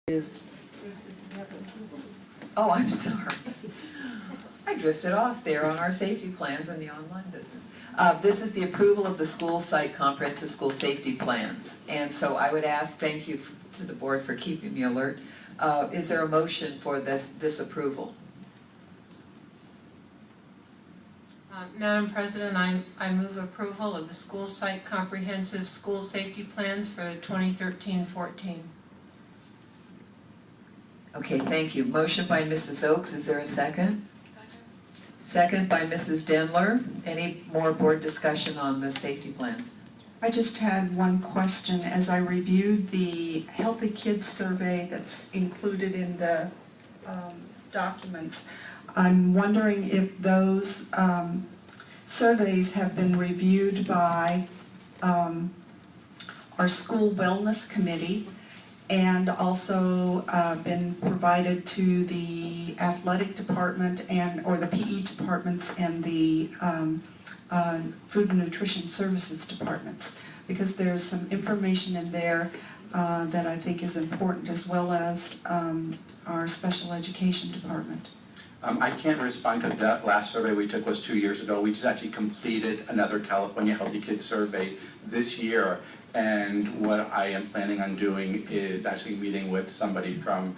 is, oh, I'm sorry. I drifted off there on our safety plans and the online business. This is the approval of the school site comprehensive school safety plans. And so I would ask, thank you to the board for keeping me alert. Is there a motion for this approval? Madam President, I move approval of the school site comprehensive school safety plans for 2013-14. Okay, thank you. Motion by Mrs. Oaks. Is there a second? Second by Mrs. Denler. Any more board discussion on the safety plans? I just had one question. As I reviewed the Healthy Kids survey that's included in the documents, I'm wondering if those surveys have been reviewed by our school wellness committee and also been provided to the athletic department or the PE departments and the food and nutrition services departments, because there's some information in there that I think is important, as well as our special education department. I can't respond because that last survey we took was 2 years ago. We just actually completed another California Healthy Kids survey this year. And what I am planning on doing is actually meeting with somebody from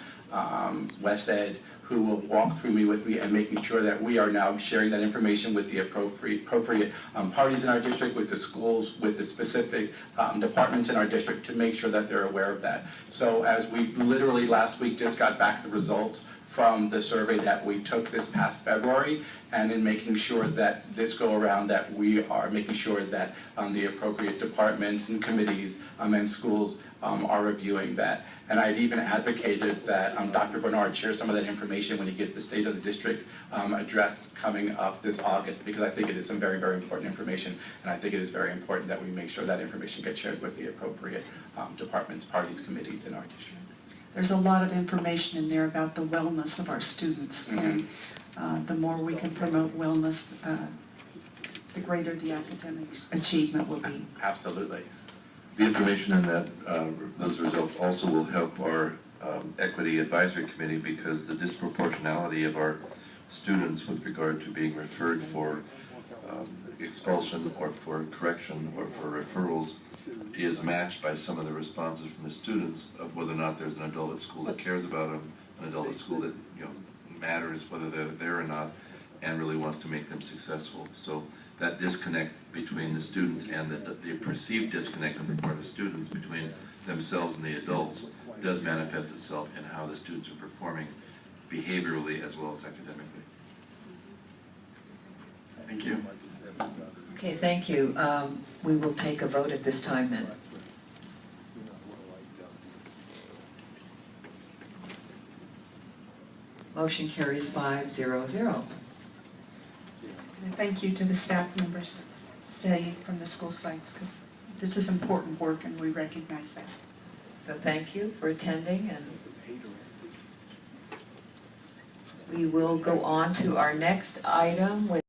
West Ed who will walk through with me and making sure that we are now sharing that information with the appropriate parties in our district, with the schools, with the specific departments in our district, to make sure that they're aware of that. So as we literally last week just got back the results from the survey that we took this past February, and in making sure that this go around that we are making sure that the appropriate departments and committees and schools are reviewing that. And I'd even advocated that Dr. Bernard share some of that information when he gives the State of the District address coming up this August, because I think it is some very, very important information, and I think it is very important that we make sure that information gets shared with the appropriate departments, parties, committees in our district. There's a lot of information in there about the wellness of our students, and the more we can promote wellness, the greater the academic achievement will be. Absolutely. The information in that, those results also will help our Equity Advisory Committee, because the disproportionality of our students with regard to being referred for expulsion or for correction or for referrals is matched by some of the responses from the students of whether or not there's an adult at school that cares about them, an adult at school that matters whether they're there or not, and really wants to make them successful. So that disconnect between the students and the perceived disconnect on the part of students between themselves and the adults does manifest itself in how the students are performing behaviorally as well as academically. Thank you. Okay, thank you. We will take a vote at this time then. Motion carries 5-0-0. And thank you to the staff members that stay from the school sites, because this is important work and we recognize that. So thank you for attending, and we will go on to our next item.